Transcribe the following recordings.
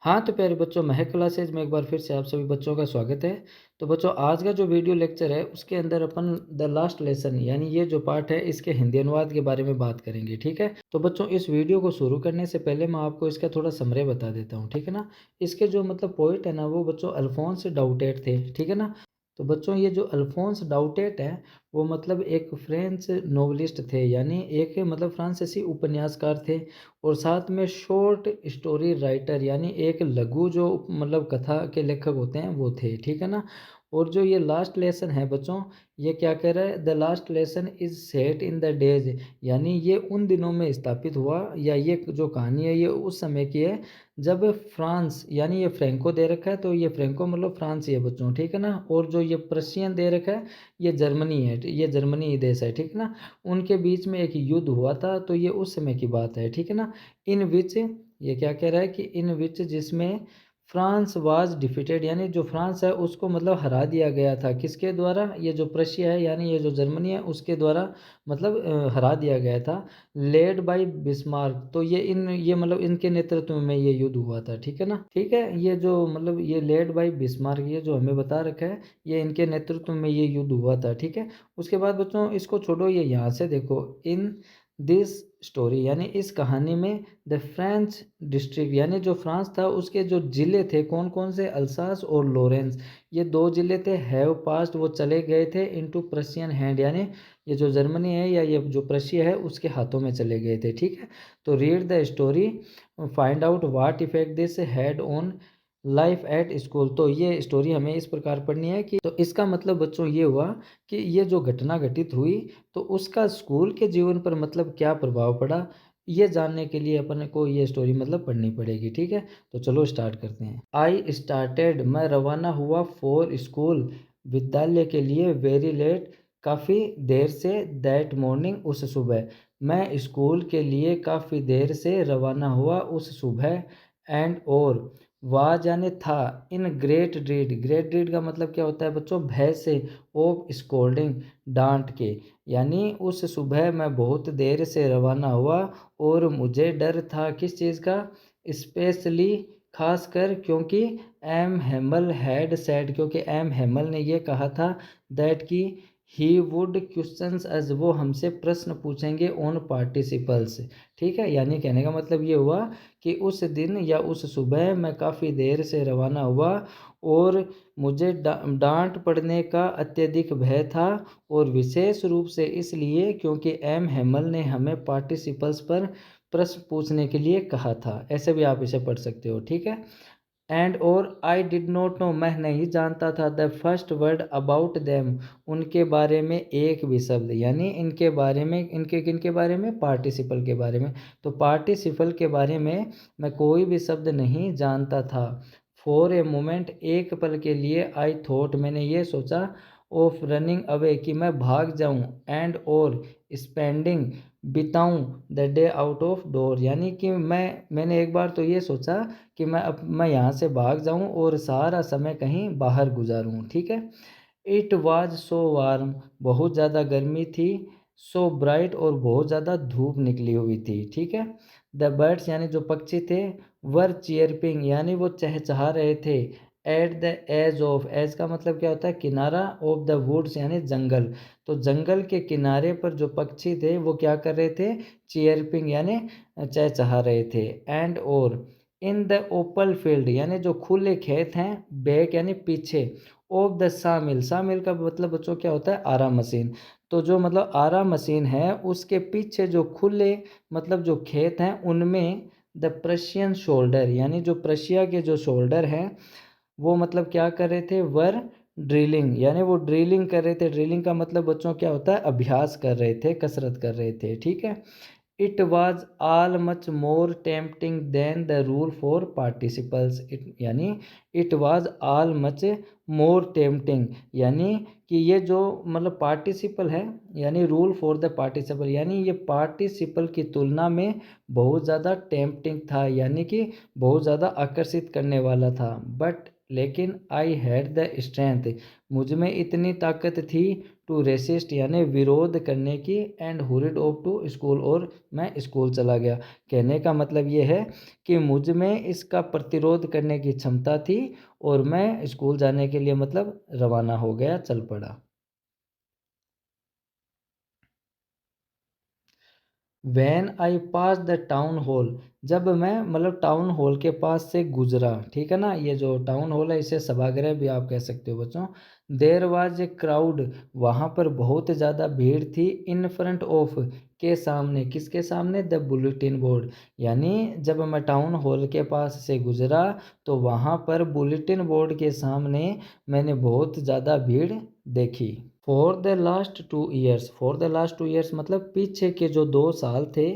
हाँ, तो प्यारे बच्चों, महक क्लासेज़ में एक बार फिर से आप सभी बच्चों का स्वागत है। तो बच्चों, आज का जो वीडियो लेक्चर है उसके अंदर अपन द लास्ट लेसन यानी ये जो पार्ट है इसके हिंदी अनुवाद के बारे में बात करेंगे, ठीक है? तो बच्चों, इस वीडियो को शुरू करने से पहले मैं आपको इसका थोड़ा समरी बता देता हूँ, ठीक है ना? इसके जो मतलब पोएट है ना वो बच्चों अल्फोंस डाउटेट थे, ठीक है ना? तो बच्चों, ये जो अल्फोंस डाउटेट हैं वो मतलब एक फ्रेंच नोवेलिस्ट थे, यानी एक मतलब फ्रांसीसी उपन्यासकार थे और साथ में शॉर्ट स्टोरी राइटर यानी एक लघु जो मतलब कथा के लेखक होते हैं वो थे, ठीक है ना? और जो ये लास्ट लेसन है बच्चों, ये क्या कह रहा है, the last lesson is set in the days, यानी ये उन दिनों में स्थापित हुआ या ये जो कहानी है ये उस समय की है जब फ्रांस, यानी ये फ्रेंको दे रखा है तो ये फ्रेंको मतलब फ्रांस ही है बच्चों, ठीक है ना? और जो ये प्रशियन दे रखा है ये जर्मनी है, ये जर्मनी देश है, ठीक है ना? उनके बीच में एक युद्ध हुआ था तो ये उस समय की बात है, ठीक है ना? इन विच, ये क्या कह रहा है कि इन विच जिसमें फ्रांस वाज डिफीटेड, यानी जो फ्रांस है उसको मतलब हरा दिया गया था, किसके द्वारा? ये जो प्रशिया है यानी ये जो जर्मनी है उसके द्वारा मतलब हरा दिया गया था, लेड बाय बिस्मार्क। तो ये मतलब इनके नेतृत्व में ये युद्ध हुआ था, ठीक है ना? ठीक है, ये जो मतलब ये लेड बाय बिस्मार्क ये जो हमें बता रखा है ये इनके नेतृत्व में ये युद्ध हुआ था, ठीक है? उसके बाद बच्चों इसको छोड़ो, ये यहाँ से देखो, इन दिस स्टोरी यानी इस कहानी में द फ्रेंच डिस्ट्रिक्ट यानी जो फ्रांस था उसके जो ज़िले थे कौन कौन से, अल्सास और लॉरेंस, ये दो ज़िले थे, हैव पास्ट वो चले गए थे इनटू प्रशियन हैंड, यानी ये जो जर्मनी है या ये जो प्रशिया है उसके हाथों में चले गए थे, ठीक है? तो read the story, find out what effect this had on life at school. तो ये स्टोरी हमें इस प्रकार पढ़नी है कि तो इसका मतलब बच्चों ये हुआ कि ये जो घटना घटित हुई तो उसका स्कूल के जीवन पर मतलब क्या प्रभाव पड़ा, ये जानने के लिए अपन को ये स्टोरी मतलब पढ़नी पड़ेगी, ठीक है? तो चलो स्टार्ट करते हैं। आई स्टार्टेड, मैं रवाना हुआ फॉर स्कूल, विद्यालय के लिए, वेरी लेट, काफ़ी देर से, दैट मॉर्निंग, उस सुबह, मैं स्कूल के लिए काफ़ी देर से रवाना हुआ उस सुबह, एंड और वाज यानी था, इन ग्रेट ड्रीड का मतलब क्या होता है बच्चों, भय से, ऑफ स्कोल्डिंग, डांट के, यानी उस सुबह मैं बहुत देर से रवाना हुआ और मुझे डर था किस चीज़ का, स्पेशली खासकर, क्योंकि एम हेमल हैड सेड, क्योंकि एम हेमल ने ये कहा था, दैट की ही वुड क्वेश्चंस अस, वो हमसे प्रश्न पूछेंगे ऑन पार्टिसिपल्स, ठीक है? यानी कहने का मतलब ये हुआ कि उस दिन या उस सुबह मैं काफ़ी देर से रवाना हुआ और मुझे डांट पड़ने का अत्यधिक भय था, और विशेष रूप से इसलिए क्योंकि एम हेमल ने हमें पार्टिसिपल्स पर प्रश्न पूछने के लिए कहा था। ऐसे भी आप इसे पढ़ सकते हो, ठीक है? एंड और आई डिड नॉट नो, मैं नहीं जानता था, the first word about them, उनके बारे में एक भी शब्द, यानी इनके बारे में, इनके किनके बारे में, पार्टिसिपल के बारे में। तो पार्टिसिपल के बारे में मैं कोई भी शब्द नहीं जानता था। फॉर ए मोमेंट, एक पल के लिए, आई थॉट, मैंने ये सोचा, ऑफ रनिंग अवे, कि मैं भाग जाऊं, एंड और स्पेंडिंग, बिताऊं, the day out of door, यानी कि मैंने एक बार तो ये सोचा कि मैं यहाँ से भाग जाऊँ और सारा समय कहीं बाहर गुजारूँ, ठीक है? इट वाज सो वार्म, बहुत ज़्यादा गर्मी थी, सो ब्राइट, और बहुत ज़्यादा धूप निकली हुई थी, ठीक है? द बर्ड्स यानी जो पक्षी थे, वर चीयरपिंग, यानी वो चहचहा रहे थे, at the edge of, edge का मतलब क्या होता है, किनारा, ऑफ द वुड्स यानी जंगल, तो जंगल के किनारे पर जो पक्षी थे वो क्या कर रहे थे, चीयरपिंग यानी चहचहा रहे थे, एंड और इन द ओपल फील्ड, यानी जो खुले खेत हैं, बैक यानी पीछे, ऑफ द सामिल, सामिल का मतलब बच्चों क्या होता है, आरा मशीन, तो जो मतलब आरा मशीन है उसके पीछे जो खुले मतलब जो खेत हैं उनमें, द प्रशियन शोल्डर, यानी जो प्रशिया के जो शोल्डर हैं वो मतलब क्या कर रहे थे, वर ड्रिलिंग, यानी वो ड्रिलिंग कर रहे थे, ड्रिलिंग का मतलब बच्चों क्या होता है, अभ्यास कर रहे थे, कसरत कर रहे थे, ठीक है? It was all much more tempting than the rule for participles, यानी it was all much more tempting, यानी कि ये जो मतलब पार्टिसिपल है यानी रूल फॉर द पार्टिसिपल, यानी ये पार्टिसिपल की तुलना में बहुत ज़्यादा टेम्पटिंग था, यानी कि बहुत ज़्यादा आकर्षित करने वाला था, बट लेकिन आई हैड द स्ट्रेंथ, मुझ में इतनी ताकत थी, टू रेसिस्ट यानी विरोध करने की, एंड हुरिड ऑफ टू स्कूल और मैं स्कूल चला गया। कहने का मतलब ये है कि मुझ में इसका प्रतिरोध करने की क्षमता थी और मैं स्कूल जाने के लिए मतलब रवाना हो गया, चल पड़ा। When I pass the town hall, जब मैं मतलब टाउन हॉल के पास से गुजरा, ठीक है ना, ये जो टाउन हॉल है इसे सभागृह भी आप कह सकते हो बच्चों। देर वाज ए क्राउड, वहाँ पर बहुत ज़्यादा भीड़ थी। इन फ्रंट ऑफ, के सामने, किसके सामने, द बुलेटिन बोर्ड, यानी जब मैं टाउन हॉल के पास से गुजरा तो वहाँ पर बुलेटिन बोर्ड के सामने मैंने बहुत ज़्यादा भीड़ देखी। फॉर द लास्ट 2 ईयर्स मतलब पीछे के जो 2 साल थे,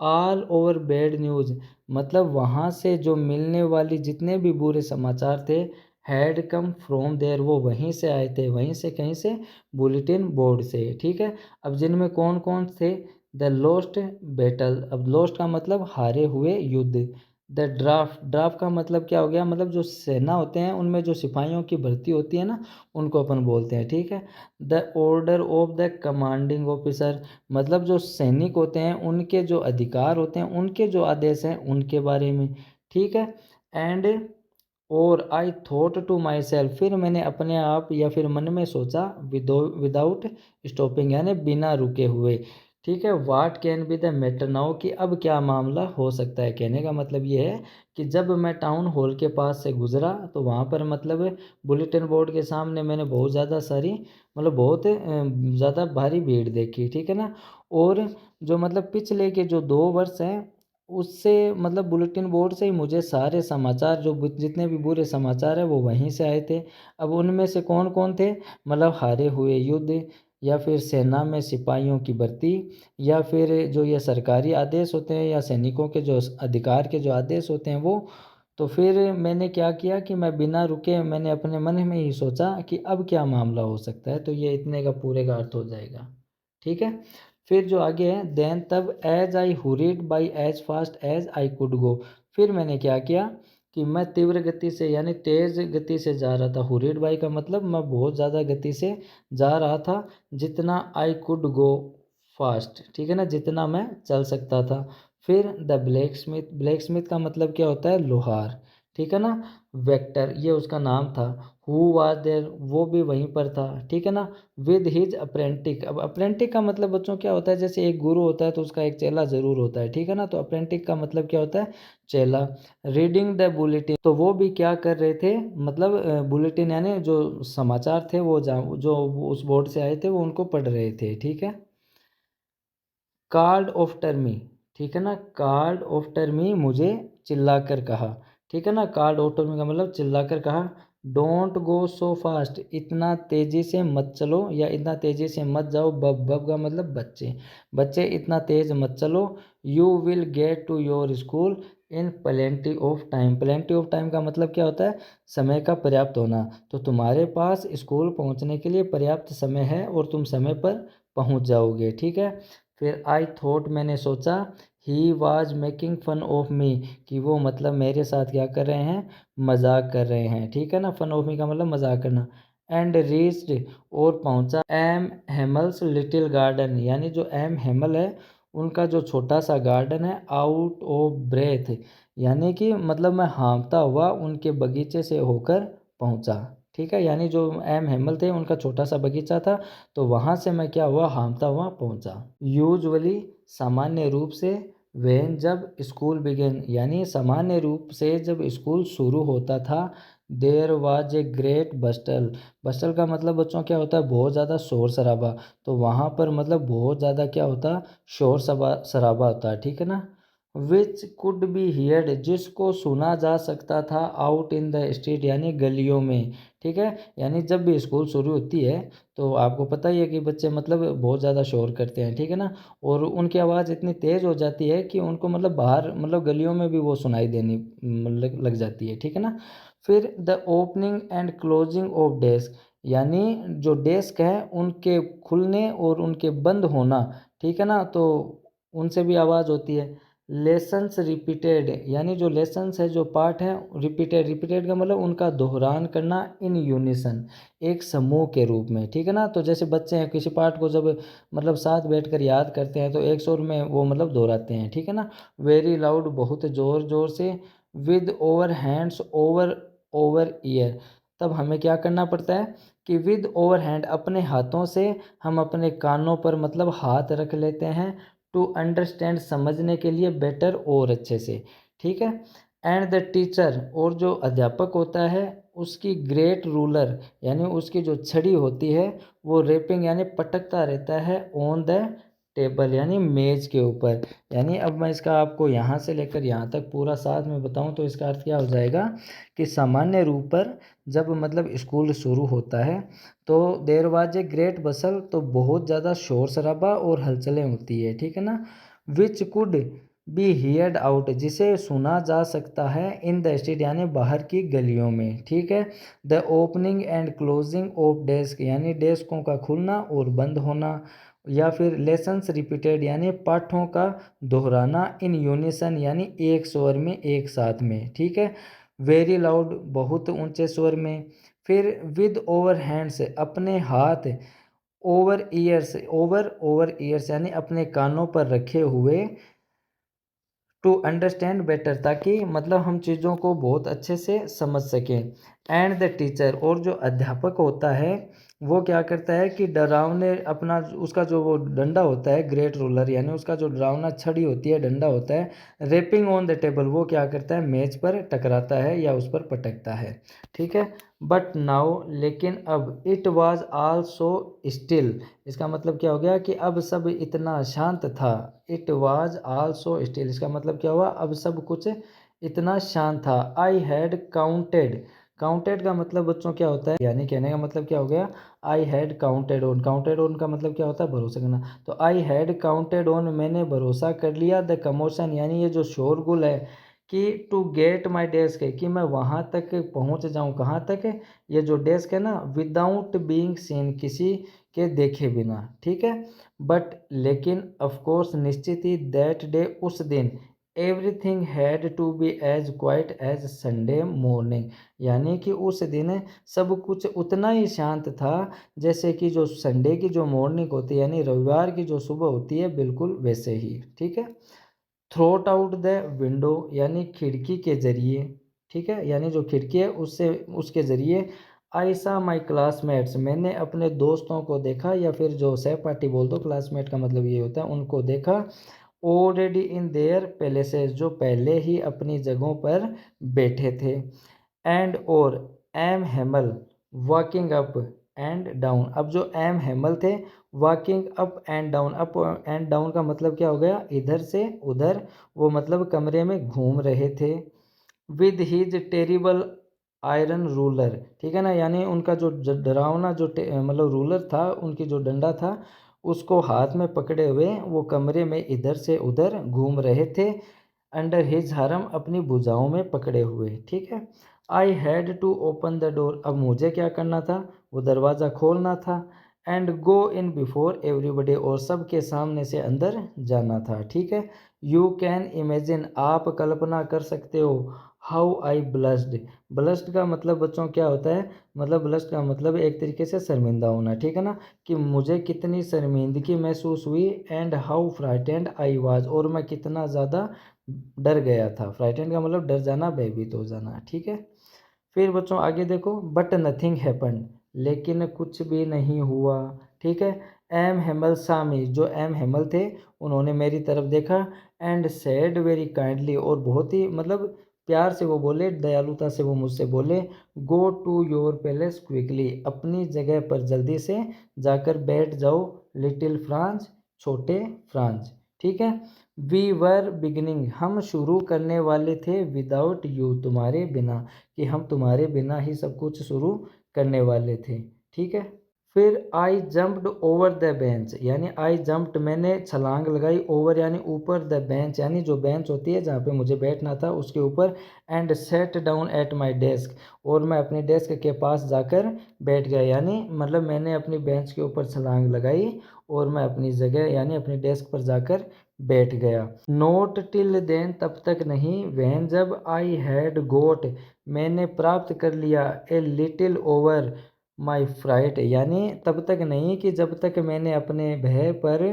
ऑल ओवर बैड न्यूज़ मतलब वहाँ से जो मिलने वाली जितने भी बुरे समाचार थे, हैड कम फ्रॉम देयर, वो वहीं से आए थे, वहीं से, कहीं से, बुलेटिन बोर्ड से, ठीक है। अब जिनमें कौन कौन थे, द लॉस्ट बैटल, अब लॉस्ट का मतलब हारे हुए युद्ध। द ड्राफ्ट, ड्राफ्ट का मतलब क्या हो गया, मतलब जो सेना होते हैं उनमें जो सिपाहियों की भर्ती होती है ना, उनको अपन बोलते हैं, ठीक है। The order of the commanding officer मतलब जो सैनिक होते हैं उनके जो अधिकार होते हैं, उनके जो आदेश हैं उनके बारे में, ठीक है। एंड और I thought to myself, फिर मैंने अपने आप या फिर मन में सोचा, विदाउट स्टॉपिंग यानी बिना रुके हुए, ठीक है। What can be the matter now कि अब क्या मामला हो सकता है। कहने का मतलब ये है कि जब मैं टाउन हॉल के पास से गुजरा तो वहाँ पर मतलब बुलेटिन बोर्ड के सामने मैंने बहुत ज़्यादा सारी मतलब बहुत ज़्यादा भारी भीड़ देखी, ठीक है ना। और जो मतलब पिछले के जो 2 वर्ष हैं उससे मतलब बुलेटिन बोर्ड से ही मुझे सारे समाचार जो जितने भी बुरे समाचार हैं वो वहीं से आए थे। अब उनमें से कौन कौन थे, मतलब हारे हुए युद्ध, या फिर सेना में सिपाहियों की भर्ती, या फिर जो ये सरकारी आदेश होते हैं या सैनिकों के जो अधिकार के जो आदेश होते हैं वो। तो फिर मैंने क्या किया कि मैं बिना रुके मैंने अपने मन में ही सोचा कि अब क्या मामला हो सकता है, तो ये इतने का पूरे का अर्थ हो जाएगा, ठीक है। फिर जो आगे है, देन तब as I hurried by as fast as I could go, फिर मैंने क्या किया कि मैं तीव्र गति से यानी तेज़ गति से जा रहा था। हुरिड बाई का मतलब मैं बहुत ज़्यादा गति से जा रहा था, जितना आई कुड गो फास्ट, ठीक है ना, जितना मैं चल सकता था। फिर the black Smith, black Smith का मतलब क्या होता है, लोहार, ठीक है ना। वेक्टर ये उसका नाम था। हु वाज देयर वो भी वहीं पर था, ठीक है ना। विद हिज अप्रेंटिक, अब अप्रेंटिक का मतलब बच्चों क्या होता है, जैसे एक गुरु होता है तो उसका एक चेला ज़रूर होता है, ठीक है ना। तो अप्रेंटिक का मतलब क्या होता है, चेला। रीडिंग द बुलेटिन, तो वो भी क्या कर रहे थे, मतलब बुलेटिन यानी जो समाचार थे वो जो उस बोर्ड से आए थे वो उनको पढ़ रहे थे, ठीक है। कार्ड आफ्टर मी, ठीक है ना, कार्ड आफ्टर मी मुझे चिल्ला कर कहा, ठीक है ना। कार्ड आफ्टर मी का मतलब चिल्ला कर कहा। डोंट गो सो फास्ट, इतना तेज़ी से मत चलो या इतना तेज़ी से मत जाओ। बब, बब का मतलब बच्चे, बच्चे इतना तेज़ मत चलो। You will get to your school in plenty of time, plenty of time का मतलब क्या होता है, समय का पर्याप्त होना। तो तुम्हारे पास स्कूल पहुंचने के लिए पर्याप्त समय है और तुम समय पर पहुंच जाओगे, ठीक है। फिर आई थॉट मैंने सोचा, he was making fun of me कि वो मतलब मेरे साथ क्या कर रहे हैं, मजाक कर रहे हैं, ठीक है ना। फन ऑफ मी का मतलब मजाक करना। एंड रीच्ड और पहुंचा एम हेमल्स लिटिल गार्डन, यानी जो एम हेमल है उनका जो छोटा सा गार्डन है। आउट ऑफ ब्रेथ यानी कि मतलब मैं हाँफता हुआ उनके बगीचे से होकर पहुंचा, ठीक है। यानी जो एम हेमल थे उनका छोटा सा बगीचा था, तो वहाँ से मैं क्या हुआ, हाँफता हुआ पहुँचा। यूजुअली सामान्य रूप से, वेन जब स्कूल बिगेन यानी सामान्य रूप से जब स्कूल शुरू होता था। देयर वाज ए ग्रेट बस्टल, बस्टल का मतलब बच्चों क्या होता है, बहुत ज़्यादा शोर शराबा। तो वहाँ पर मतलब बहुत ज़्यादा क्या होता, शोर शराबा होता है, ठीक है ना। विच कुड बी हियर्ड जिसको सुना जा सकता था, आउट इन द स्ट्रीट यानी गलियों में, ठीक है। यानी जब भी स्कूल शुरू होती है तो आपको पता ही है कि बच्चे मतलब बहुत ज़्यादा शोर करते हैं, ठीक है ना। और उनकी आवाज़ इतनी तेज़ हो जाती है कि उनको मतलब बाहर मतलब गलियों में भी वो सुनाई देनी लग जाती है, ठीक है ना। फिर the opening and closing of desk यानी जो डेस्क है उनके खुलने और उनके बंद होना, ठीक है ना, तो उनसे भी आवाज़ होती है। लेसन्स रिपीटेड, यानी जो लेसन्स है, जो पाठ है, रिपीटेड, रिपीटेड का मतलब उनका दोहरान करना, इन यूनिसन, एक समूह के रूप में, ठीक है ना। तो जैसे बच्चे हैं किसी पाठ को जब मतलब साथ बैठकर याद करते हैं तो एक सुर में वो मतलब दोहराते हैं, ठीक है ना। वेरी लाउड, बहुत ज़ोर ज़ोर से। With over hands, over over year, तब हमें क्या करना पड़ता है कि विद ओवर हैंड, अपने हाथों से हम अपने कानों पर मतलब हाथ रख लेते हैं, टू अंडरस्टैंड, समझने के लिए, बेटर, और अच्छे से, ठीक है। एंड द टीचर, और जो अध्यापक होता है उसकी ग्रेट रूलर, यानी उसकी जो छड़ी होती है वो रेपिंग यानी पटकता रहता है, ऑन द टेबल, यानी मेज के ऊपर। यानी अब मैं इसका आपको यहाँ से लेकर यहाँ तक पूरा साथ में बताऊँ तो इसका अर्थ क्या हो जाएगा कि सामान्य रूप पर जब मतलब स्कूल शुरू होता है तो देर वाज ए ग्रेट बसल, तो बहुत ज़्यादा शोर शराबा और हलचलें होती है, ठीक है ना। Which could be heard out, जिसे सुना जा सकता है, इन द स्ट्रीट, यानी बाहर की गलियों में, ठीक है। The opening and closing of desk, यानी डेस्कों का खुलना और बंद होना, या फिर लेसन्स रिपीटेड, यानी पाठों का दोहराना, इन यूनिसन, यानी एक स्वर में, एक साथ में, ठीक है। वेरी लाउड, बहुत ऊंचे स्वर में। फिर विद ओवर हैंड्स, अपने हाथ, over years, over over years, यानी अपने कानों पर रखे हुए, टू अंडरस्टैंड बेटर, ताकि मतलब हम चीज़ों को बहुत अच्छे से समझ सकें। एंड द टीचर, और जो अध्यापक होता है वो क्या करता है कि डरावने अपना उसका जो वो डंडा होता है, ग्रेट रूलर, यानी उसका जो डरावना छड़ी होती है, डंडा होता है, रेपिंग ऑन द टेबल, वो क्या करता है, मेज पर टकराता है या उस पर पटकता है, ठीक है। बट नाउ, लेकिन अब, it was all so still, इसका मतलब क्या हो गया कि अब सब इतना शांत था। It was all so still, इसका मतलब क्या हुआ, अब सब कुछ इतना शांत था। आई हैड काउंटेड, काउंटेड का मतलब बच्चों क्या होता है, यानी कहने का मतलब क्या हो गया, I had counted on, counted on का मतलब क्या होता है, भरोसा करना। तो आई हैड काउंटेड ऑन, मैंने भरोसा कर लिया, द कमोशन, यानी ये जो शोरगुल है, कि टू गेट माई डेस्क है, कि मैं वहाँ तक पहुँच जाऊँ, कहाँ तक है, ये जो डेस्क है ना, विदाउट बीइंग सीन, किसी के देखे बिना, ठीक है। बट लेकिन ऑफ कोर्स, निश्चित ही, दैट डे, उस दिन, everything had to be as quiet as Sunday morning, यानी कि उस दिन सब कुछ उतना ही शांत था जैसे कि जो संडे की जो मॉर्निंग होती है, यानी रविवार की जो सुबह होती है, बिल्कुल वैसे ही, ठीक है। थ्रोट आउट द विंडो, यानी खिड़की के ज़रिए, ठीक है, यानी जो खिड़की है उससे, उसके ज़रिए, आई सा माई क्लासमेट्स, मैंने अपने दोस्तों को देखा, या फिर जो सहपाठी बोल दो, क्लासमेट का मतलब ये होता है, उनको देखा, ऑलरेडी इन देयर पैलेसेस, जो पहले ही अपनी जगहों पर बैठे थे। एंड, और, M Hamel, walking up and down, अब जो एम हेमल थे, walking up and down, up and down का मतलब क्या हो गया, इधर से उधर, वो मतलब कमरे में घूम रहे थे। With his terrible iron ruler, ठीक है ना, यानी उनका जो डरावना जो मतलब रूलर था, उनकी जो डंडा था, उसको हाथ में पकड़े हुए वो कमरे में इधर से उधर घूम रहे थे, अंडर हिज हरम, अपनी भुजाओं में पकड़े हुए, ठीक है। I had to open the door, अब मुझे क्या करना था, वो दरवाज़ा खोलना था, and go in before everybody, और सबके सामने से अंदर जाना था, ठीक है। यू कैन इमेजिन, आप कल्पना कर सकते हो, हाउ आई ब्लस्ड, ब्लस्ड का मतलब बच्चों क्या होता है, मतलब ब्लस्ड का मतलब एक तरीके से शर्मिंदा होना, ठीक है ना, कि मुझे कितनी शर्मिंदगी महसूस हुई, and how frightened I was, और मैं कितना ज़्यादा डर गया था। फ्राइटेंड का मतलब डर जाना, भयभीत हो जाना, ठीक है। फिर बच्चों आगे देखो, बट नथिंग हैपन, लेकिन कुछ भी नहीं हुआ, ठीक है। एम हेमल सामी, जो एम हेमल थे, उन्होंने मेरी तरफ देखा, एंड सेड वेरी काइंडली, और बहुत ही मतलब प्यार से वो बोले, दयालुता से वो मुझसे बोले, go to your place quickly, अपनी जगह पर जल्दी से जाकर बैठ जाओ, लिटिल फ्रांस, छोटे फ्रांस, ठीक है। वी वर बिगिनिंग, हम शुरू करने वाले थे, विदाउट यू, तुम्हारे बिना, कि हम तुम्हारे बिना ही सब कुछ शुरू करने वाले थे, ठीक है। फिर आई जंप्ड ओवर द बेंच, यानी आई जंप्ड, मैंने छलांग लगाई, ओवर यानी ऊपर, द बेंच यानी जो बेंच होती है जहाँ पे मुझे बैठना था उसके ऊपर, and set down at my desk, और मैं अपने डेस्क के पास जाकर बैठ गया, यानी मतलब मैंने अपनी बेंच के ऊपर छलांग लगाई और मैं अपनी जगह यानी अपनी डेस्क पर जाकर बैठ गया। नोट टिल देन तब तक नहीं, वहन जब आई हैड गोट मैंने प्राप्त कर लिया, a little over my fright, यानी तब तक नहीं कि जब तक मैंने अपने भय पर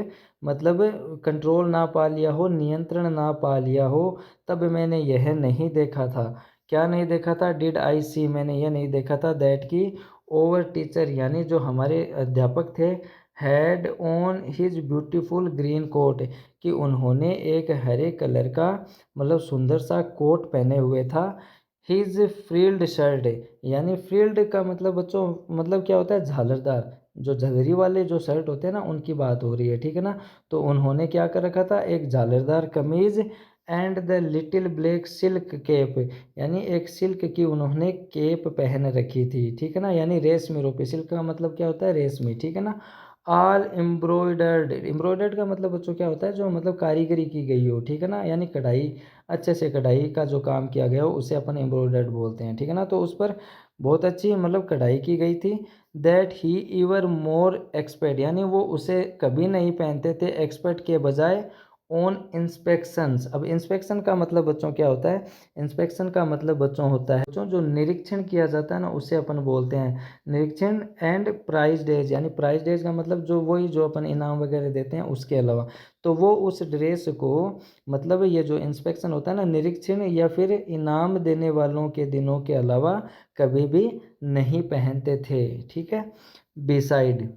मतलब कंट्रोल ना पा लिया हो, नियंत्रण ना पा लिया हो, तब मैंने यह नहीं देखा था। क्या नहीं देखा था? डिड आई सी, मैंने यह नहीं देखा था दैट की ओवर टीचर यानी जो हमारे अध्यापक थे, had on his beautiful green coat, कि उन्होंने एक हरे कलर का मतलब सुंदर सा कोट पहने हुए था। हिज फ्रिल्ड शर्ट, यानी फ्रिल्ड का मतलब बच्चों मतलब क्या होता है? झालरदार, जो झलरी वाले जो शर्ट होते हैं ना, उनकी बात हो रही है, ठीक है ना। तो उन्होंने क्या कर रखा था? एक झालरदार कमीज and the little black silk cap, यानी एक सिल्क की उन्होंने केप पहन रखी थी, ठीक है ना, यानी रेशमी रूपी। सिल्क का मतलब क्या होता है? रेशमी, ठीक है ना। ऑल एम्ब्रॉयडर्ड, एम्ब्रॉयडर्ड का मतलब बच्चों क्या होता है? जो मतलब कारीगरी की गई हो, ठीक है ना, यानी कढ़ाई, अच्छे से कढ़ाई का जो काम किया गया हो उसे अपन एम्ब्रॉयडर्ड बोलते हैं, ठीक है ना। तो उस पर बहुत अच्छी मतलब कढ़ाई की गई थी। दैट ही इवर मोर एक्सपर्ट, यानी वो उसे कभी नहीं पहनते थे एक्सपर्ट के बजाय ऑन इंस्पेक्शंस। अब इंस्पेक्शन का मतलब बच्चों क्या होता है? इंस्पेक्शन का मतलब बच्चों होता है बच्चों जो निरीक्षण किया जाता है ना, उसे अपन बोलते हैं निरीक्षण। एंड प्राइज डेज, यानी प्राइज डेज का मतलब जो वही जो अपन इनाम वगैरह देते हैं उसके अलावा, तो वो उस ड्रेस को मतलब ये जो इंस्पेक्शन होता है ना, निरीक्षण या फिर इनाम देने वालों के दिनों के अलावा कभी भी नहीं पहनते थे, ठीक है। बिसाइड,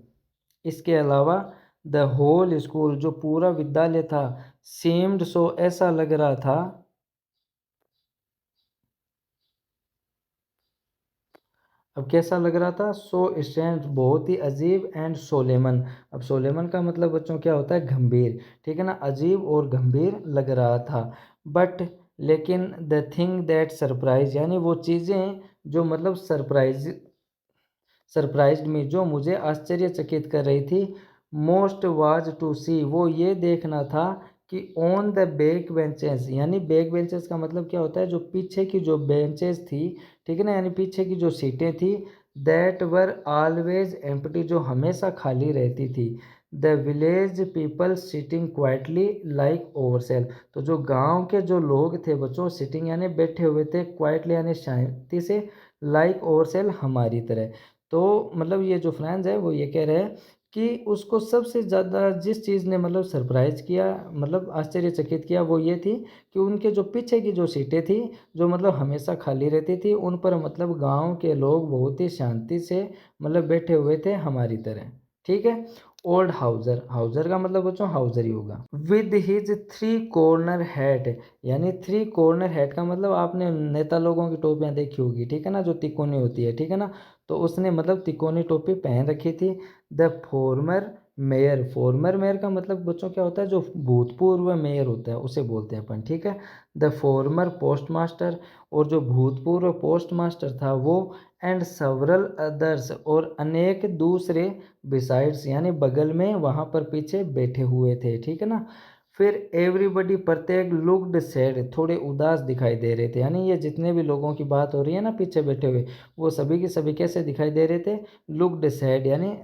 इसके अलावा द होल स्कूल, जो पूरा विद्यालय था, सेम्ड सो, ऐसा लग रहा था, अब कैसा लग रहा था? सो स्ट्रेंज, बहुत ही अजीब, एंड सोलेमन, अब सोलेमन का मतलब बच्चों क्या होता है? गंभीर, ठीक है ना, अजीब और गंभीर लग रहा था। बट लेकिन द थिंग दैट सरप्राइज, यानी वो चीज़ें जो मतलब सरप्राइज्ड मी, जो मुझे आश्चर्यचकित कर रही थी, मोस्ट वाज टू सी, वो ये देखना था कि ऑन द बैक बेंचेस, यानी बैक बेंचेस का मतलब क्या होता है? जो पीछे की जो बेंचेस थी, ठीक है ना, यानी पीछे की जो सीटें थी, दैट वर ऑलवेज एम्प्टी, जो हमेशा खाली रहती थी। The village people sitting quietly like oversell, तो जो गांव के जो लोग थे बच्चों, सिटिंग यानी बैठे हुए थे, क्वाइटली यानी शांति से, लाइक ओवरसेल हमारी तरह। तो मतलब ये जो फ्रेंड्स है वो ये कह रहे हैं कि उसको सबसे ज़्यादा जिस चीज़ ने मतलब सरप्राइज़ किया, मतलब आश्चर्यचकित किया, वो ये थी कि उनके जो पीछे की जो सीटें थी, जो मतलब हमेशा खाली रहती थी, उन पर मतलब गांव के लोग बहुत ही शांति से मतलब बैठे हुए थे हमारी तरह, ठीक है। ओल्ड हाउजर, हाउजर का मतलब बच्चों हाउजर ही होगा। With his three corner hat, यानी थ्री कॉर्नर हैट का मतलब आपने नेता लोगों की टोपियां देखी होगी, ठीक है ना, जो तिकोनी होती है, ठीक है ना। तो उसने मतलब तिकोनी टोपी पहन रखी थी। The former mayor, farmer mayor का मतलब बच्चों क्या होता है? जो भूतपूर्व मेयर होता है उसे बोलते हैं अपन, ठीक है। द फॉर्मर पोस्ट मास्टर, और जो भूतपूर्व पोस्ट मास्टर था वो, एंड सेवरल अदर्स, और अनेक दूसरे, बिसाइड्स यानी बगल में वहाँ पर पीछे बैठे हुए थे, ठीक है ना। फिर एवरीबडी, प्रत्येक, लुक्ड सैड, थोड़े उदास दिखाई दे रहे थे, यानी ये जितने भी लोगों की बात हो रही है ना पीछे बैठे हुए, वो सभी के सभी कैसे दिखाई दे रहे थे? लुक्ड सैड, यानी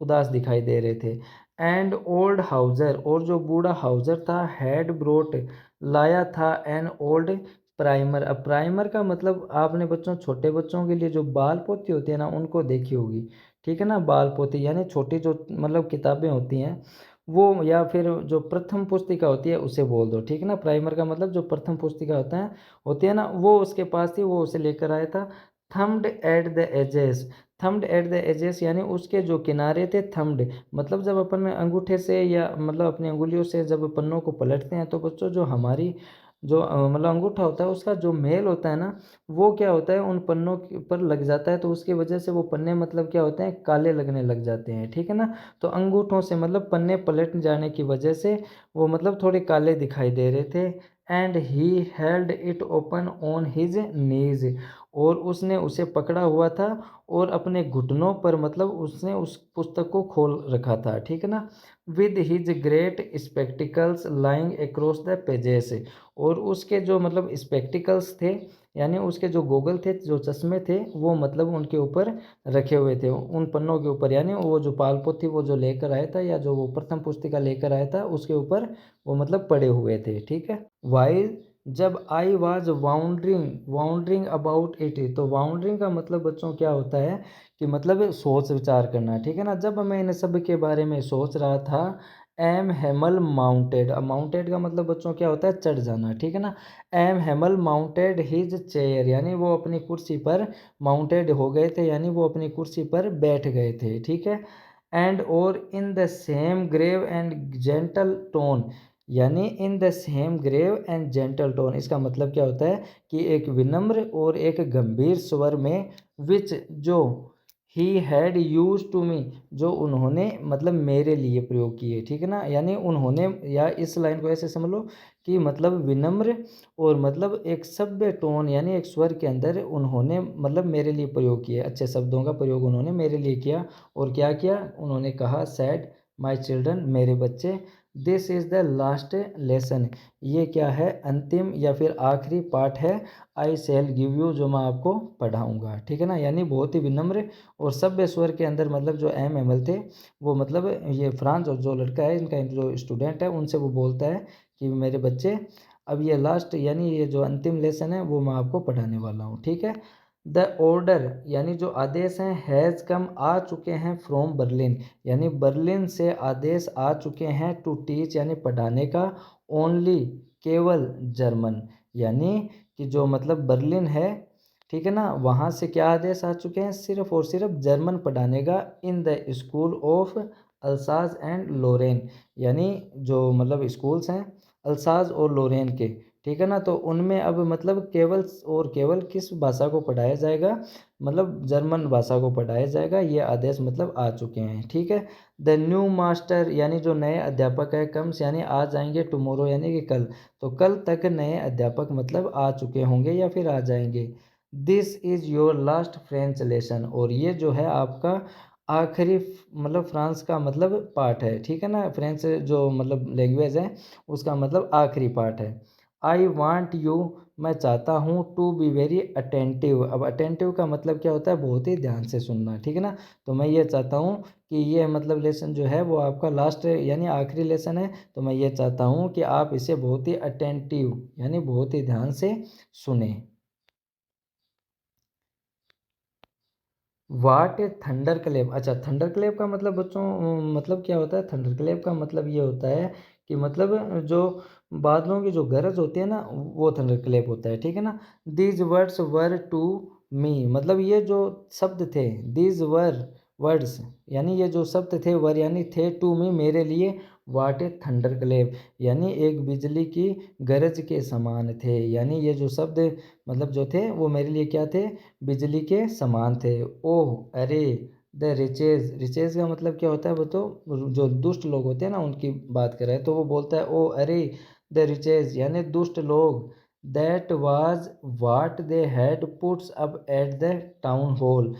उदास दिखाई दे रहे थे। एंड ओल्ड हाउजर, और जो बूढ़ा हाउजर था, हैड ब्रोट, लाया था, एन ओल्ड प्राइमर। अब प्राइमर का मतलब आपने बच्चों छोटे बच्चों के लिए जो बाल पोथी होती है ना उनको देखी होगी, ठीक है ना। बाल पोथी यानी छोटी जो मतलब किताबें होती हैं वो, या फिर जो प्रथम पुस्तिका होती है उसे बोल दो, ठीक है ना। प्राइमर का मतलब जो प्रथम पुस्तिका होती है ना, वो उसके पास थी, वो उसे लेकर आया था। Thumbed at the edges, thumbed at the edges यानी उसके जो किनारे थे, थम्ड मतलब जब अपन अंगूठे से या मतलब अपनी अंगुलियों से जब पन्नों को पलटते हैं तो बच्चों जो हमारी जो मतलब अंगूठा होता है उसका जो मेल होता है ना, वो क्या होता है उन पन्नों पर लग जाता है, तो उसकी वजह से वो पन्ने मतलब क्या होते हैं? काले लगने लग जाते हैं, ठीक है ना। तो अंगूठों से मतलब पन्ने पलट जाने की वजह से वो मतलब थोड़े काले दिखाई दे रहे थे। And he held it open on his knees, और उसने उसे पकड़ा हुआ था और अपने घुटनों पर मतलब उसने उस पुस्तक को खोल रखा था, ठीक है ना। With his great spectacles lying across the pages, और उसके जो मतलब स्पेक्टिकल्स थे, यानी उसके जो गॉगल थे, जो चश्मे थे, वो मतलब उनके ऊपर रखे हुए थे, उन पन्नों के ऊपर, यानी वो जो पालपो थी वो जो लेकर आया था, या जो वो प्रथम पुस्तिका लेकर आया था उसके ऊपर वो मतलब पड़े हुए थे, ठीक है। वाइल जब आई वॉज वाउंडरिंग वाउंडरिंग अबाउट इट, तो वाउंडरिंग का मतलब बच्चों क्या होता है कि मतलब सोच विचार करना, ठीक है ना। जब मैं इन सब के बारे में सोच रहा था, एम हेमल माउंटेड, अब माउंटेड का मतलब बच्चों क्या होता है, चढ़ जाना, ठीक है ना। M Hemal mounted his chair, यानी वो अपनी कुर्सी पर माउंटेड हो गए थे, यानी वो अपनी कुर्सी पर बैठ गए थे, ठीक है। एंड और in the same grave and gentle tone, यानी in the same grave and gentle tone, इसका मतलब क्या होता है कि एक विनम्र और एक गंभीर स्वर में, विच जो he had used to me, जो उन्होंने मतलब मेरे लिए प्रयोग किए, ठीक है ना। यानी उन्होंने, या इस लाइन को ऐसे समझ लो कि मतलब विनम्र और मतलब एक सभ्य टोन, यानी एक स्वर के अंदर उन्होंने मतलब मेरे लिए प्रयोग किए, अच्छे शब्दों का प्रयोग उन्होंने मेरे लिए किया। और क्या किया उन्होंने कहा, सैड माई चिल्ड्रन, मेरे बच्चे, this is the last lesson, ये क्या है, अंतिम या फिर आखिरी पाठ है, आई शैल गिव यू, जो मैं आपको पढ़ाऊँगा, ठीक है ना। यानी बहुत ही विनम्र और सभ्य स्वर के अंदर मतलब जो एम एमल थे वो मतलब ये फ्रांस, और जो लड़का है इनका जो स्टूडेंट है उनसे वो बोलता है कि मेरे बच्चे, अब ये लास्ट यानी ये जो अंतिम लेसन है वो मैं आपको पढ़ाने वाला हूँ, ठीक है। द ऑर्डर, यानी जो आदेश हैं, हैज़ कम, आ चुके हैं, फ्रॉम बर्लिन, यानी बर्लिन से आदेश आ चुके हैं, टू टीच, यानी पढ़ाने का, ओनली, केवल, जर्मन, यानी कि जो मतलब बर्लिन है, ठीक है ना, वहाँ से क्या आदेश आ चुके हैं, सिर्फ और सिर्फ जर्मन पढ़ाने का, in the school of Alsace and Lorraine, यानी जो मतलब स्कूल्स हैं अल्साज और लोरेन के, ठीक है ना। तो उनमें अब मतलब केवल और केवल किस भाषा को पढ़ाया जाएगा, मतलब जर्मन भाषा को पढ़ाया जाएगा, ये आदेश मतलब आ चुके हैं, ठीक है। द न्यू मास्टर, यानी जो नए अध्यापक है, कम्स, यानी आ जाएंगे, टुमारो यानी कि कल, तो कल तक नए अध्यापक मतलब आ चुके होंगे या फिर आ जाएंगे। This is your last French lesson, और ये जो है आपका आखिरी मतलब फ्रांस का मतलब पार्ट है, ठीक है ना। फ्रेंच जो मतलब लैंग्वेज है उसका मतलब आखिरी पार्ट है। आई वांट यू, मैं चाहता हूँ, टू बी वेरी अटेंटिव, अब अटेंटिव का मतलब क्या होता है, बहुत ही ध्यान से सुनना, ठीक है ना। तो मैं ये चाहता हूँ कि ये मतलब लेसन जो है वो आपका लास्ट यानी आखिरी लेसन है, तो मैं ये चाहता हूँ कि आप इसे बहुत ही अटेंटिव यानी बहुत ही ध्यान से सुने। वाट ए थंडर क्लेप, अच्छा थंडर क्लेप का मतलब बच्चों मतलब क्या होता है, थंडर क्लेप का मतलब ये होता है कि मतलब जो बादलों की जो गरज होती है ना वो थंडर क्लेप होता है, ठीक है ना। These words were to me, मतलब ये जो शब्द थे, दीज वर वर्ड्स, यानी ये जो शब्द थे, वर यानी थे, टू मी मेरे लिए, वाट ए थंडर क्लेप, यानी एक बिजली की गरज के समान थे, यानी ये जो शब्द मतलब जो थे वो मेरे लिए क्या थे, बिजली के समान थे। ओह अरे, द रिचेज, रिचेज का मतलब क्या होता है, वो तो जो दुष्ट लोग होते हैं ना उनकी बात कर रहे हैं, तो वो बोलता है ओ अरे, द रिचेज यानी दुष्ट लोग, that was what they had puts up at the town hall,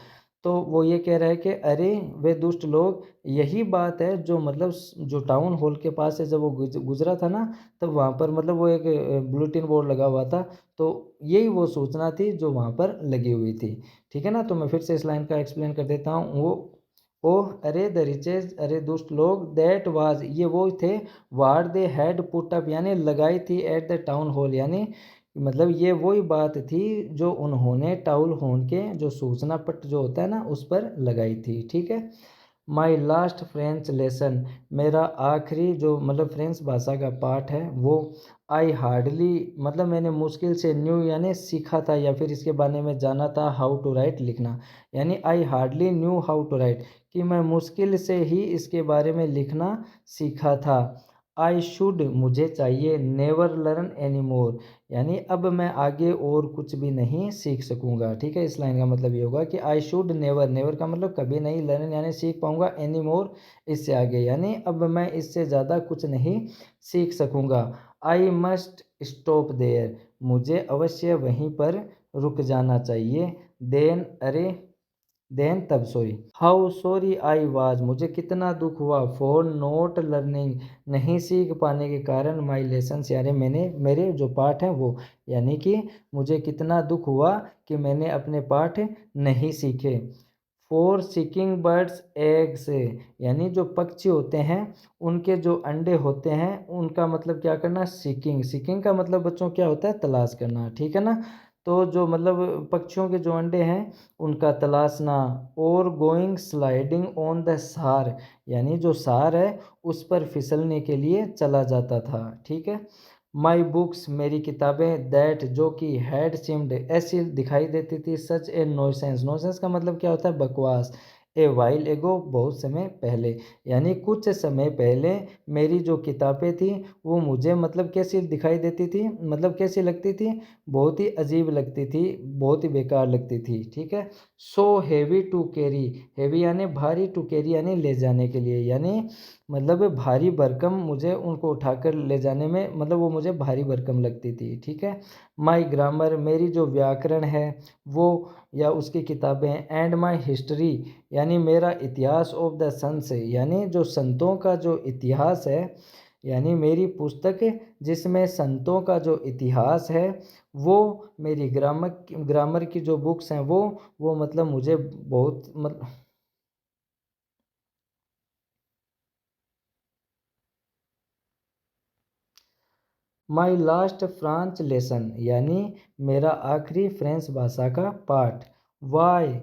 तो वो ये कह रहा है कि अरे वे दुष्ट लोग, यही बात है जो मतलब जो टाउन हॉल के पास से जब वो गुजरा था ना, तब वहाँ पर मतलब वो एक बुलेटिन बोर्ड लगा हुआ था, तो यही वो सूचना थी जो वहाँ पर लगी हुई थी, ठीक है ना। तो मैं फिर से इस लाइन का एक्सप्लेन कर देता हूँ। वो ओह अरे द रिचेज, अरे दुष्ट लोग, दैट वाज ये वो थे, वार दे हैड पुट अप यानी लगाई थी, एट द टाउन हॉल यानी मतलब ये वही बात थी जो उन्होंने टाउन हॉल के जो सूचना पट जो होता है ना उस पर लगाई थी, ठीक है। माई लास्ट फ्रेंच लेसन, मेरा आखिरी जो मतलब फ्रेंच भाषा का पाठ है वो, आई हार्डली मतलब मैंने मुश्किल से न्यू यानी सीखा था या फिर इसके बारे में जाना था, हाउ टू राइट लिखना, यानी I hardly knew how to write कि मैं मुश्किल से ही इसके बारे में लिखना सीखा था। आई शुड मुझे चाहिए, नेवर लर्न एनी मोर, यानी अब मैं आगे और कुछ भी नहीं सीख सकूंगा, ठीक है। इस लाइन का मतलब ये होगा कि आई शुड नेवर, नेवर का मतलब कभी नहीं, लर्न यानी सीख पाऊंगा, एनी मोर इससे आगे, यानी अब मैं इससे ज़्यादा कुछ नहीं सीख सकूंगा। आई मस्ट स्टॉप देयर, मुझे अवश्य वहीं पर रुक जाना चाहिए। देन अरे देन तब sorry, how sorry I was, मुझे कितना दुख हुआ, फॉर नॉट लर्निंग, नहीं सीख पाने के कारण, माई लेसन्स, यानी मैंने मेरे जो पाठ हैं वो, यानी कि मुझे कितना दुख हुआ कि मैंने अपने पाठ नहीं सीखे। फॉर सीकिंग बर्ड्स एग्स, यानी जो पक्षी होते हैं उनके जो अंडे होते हैं उनका मतलब क्या करना, सीकिंग, सीकिंग का मतलब बच्चों क्या होता है, तलाश करना, ठीक है ना। तो जो मतलब पक्षियों के जो अंडे हैं उनका तलाशना। और गोइंग स्लाइडिंग ऑन द सार, यानी जो सार है उस पर फिसलने के लिए चला जाता था, ठीक है। माई बुक्स, मेरी किताबें, दैट, जो कि हैड सीम्ड, ऐसी दिखाई देती थी, सच ए नॉइसेंस, नॉइसेंस का मतलब क्या होता है, बकवास, ए वाइल एगो, बहुत समय पहले, यानी कुछ समय पहले मेरी जो किताबें थी वो मुझे मतलब कैसी दिखाई देती थी, मतलब कैसी लगती थी, बहुत ही अजीब लगती थी, बहुत ही बेकार लगती थी, ठीक है। So heavy to carry, heavy यानी भारी, टू कैरी यानी ले जाने के लिए, यानी मतलब भारी भरकम, मुझे उनको उठाकर ले जाने में मतलब वो मुझे भारी भरकम लगती थी, ठीक है। माई ग्रामर, मेरी जो व्याकरण है वो या उसकी किताबें, एंड माई हिस्ट्री, यानी मेरा इतिहास ऑफ द सन्स, यानी जो संतों का जो इतिहास है, यानी मेरी पुस्तक जिसमें संतों का जो इतिहास है वो, मेरी ग्रामर ग्रामर की जो बुक्स हैं वो मतलब मुझे बहुत मतलब माई लास्ट फ्रांच लेसन, यानी मेरा आखिरी फ्रेंच भाषा का पाठ। Why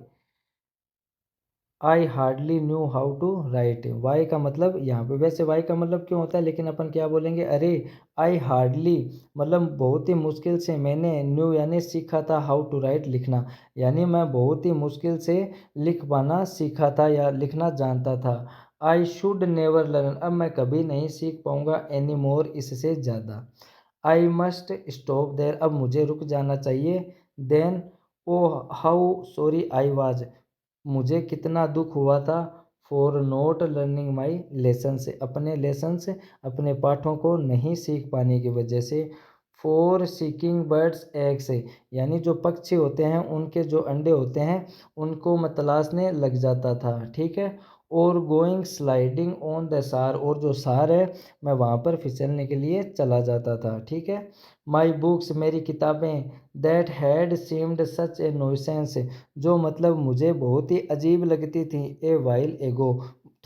I hardly knew how to write, why का मतलब यहाँ पे, वैसे वाई का मतलब क्यों होता है लेकिन अपन क्या बोलेंगे, अरे आई हार्डली मतलब बहुत ही मुश्किल से, मैंने न्यू यानी सीखा था, हाउ टू राइट लिखना, यानी मैं बहुत ही मुश्किल से लिख पाना सीखा था या लिखना जानता था। आई शुड नेवर लर्न, अब मैं कभी नहीं सीख पाऊँगा, एनी मोर, इससे ज़्यादा। आई मस्ट स्टॉप देयर, अब मुझे रुक जाना चाहिए। Then oh how sorry I was, मुझे कितना दुख हुआ था, for not learning my lessons, अपने लेसन्स अपने पाठों को नहीं सीख पाने की वजह से। फॉर सीकिंग बर्ड्स एग्स, यानी जो पक्षी होते हैं उनके जो अंडे होते हैं उनको मैं तलाशने लग जाता था, ठीक है। और गोइंग स्लाइडिंग ऑन द सार, और जो सार है मैं वहाँ पर फिसलने के लिए चला जाता था, ठीक है। माई बुक्स, मेरी किताबें, that had seemed such A nuisance, जो मतलब मुझे बहुत ही अजीब लगती थी, ए वाइल एगो,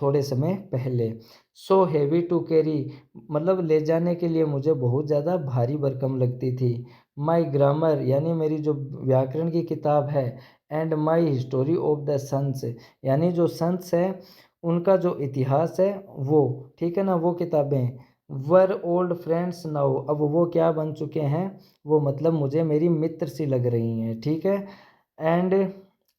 थोड़े समय पहले। सो हैवी टू कैरी, मतलब ले जाने के लिए मुझे बहुत ज़्यादा भारी भरकम लगती थी। माई ग्रामर, यानी मेरी जो व्याकरण की किताब है, and my history of the saints, यानी जो सन्स है उनका जो इतिहास है वो, ठीक है ना, वो किताबें। वर ओल्ड फ्रेंड्स नाउ, अब वो क्या बन चुके हैं, वो मतलब मुझे मेरी मित्र सी लग रही हैं, ठीक है। And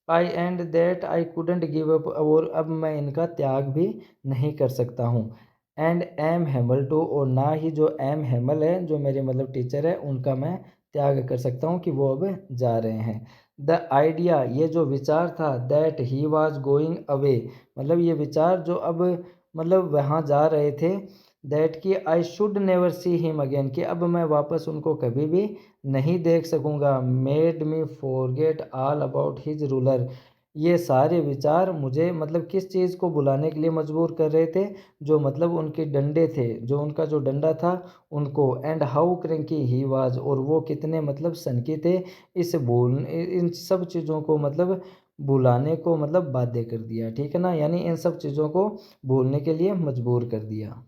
I and that I couldn't give up, और अब मैं इनका त्याग भी नहीं कर सकता हूँ। एंड एम हेमल टू, और ना ही जो एम हेमल है जो मेरे मतलब टीचर है उनका मैं त्याग कर सकता हूँ कि वो अब जा रहे हैं। द आइडिया, ये जो विचार था, that he was going away, मतलब ये विचार जो अब मतलब वहाँ जा रहे थे, दैट कि I should never see him again, कि अब मैं वापस उनको कभी भी नहीं देख सकूँगा। Made me forget all about his ruler, ये सारे विचार मुझे मतलब किस चीज़ को बुलाने के लिए मजबूर कर रहे थे, जो मतलब उनके डंडे थे, जो उनका जो डंडा था उनको। And how cranky he was, और वो कितने मतलब सनकी थे, इस भूल इन सब चीज़ों को मतलब भुलाने को मतलब बाध्य कर दिया, ठीक है ना, यानी इन सब चीज़ों को भूलने के लिए मजबूर कर दिया।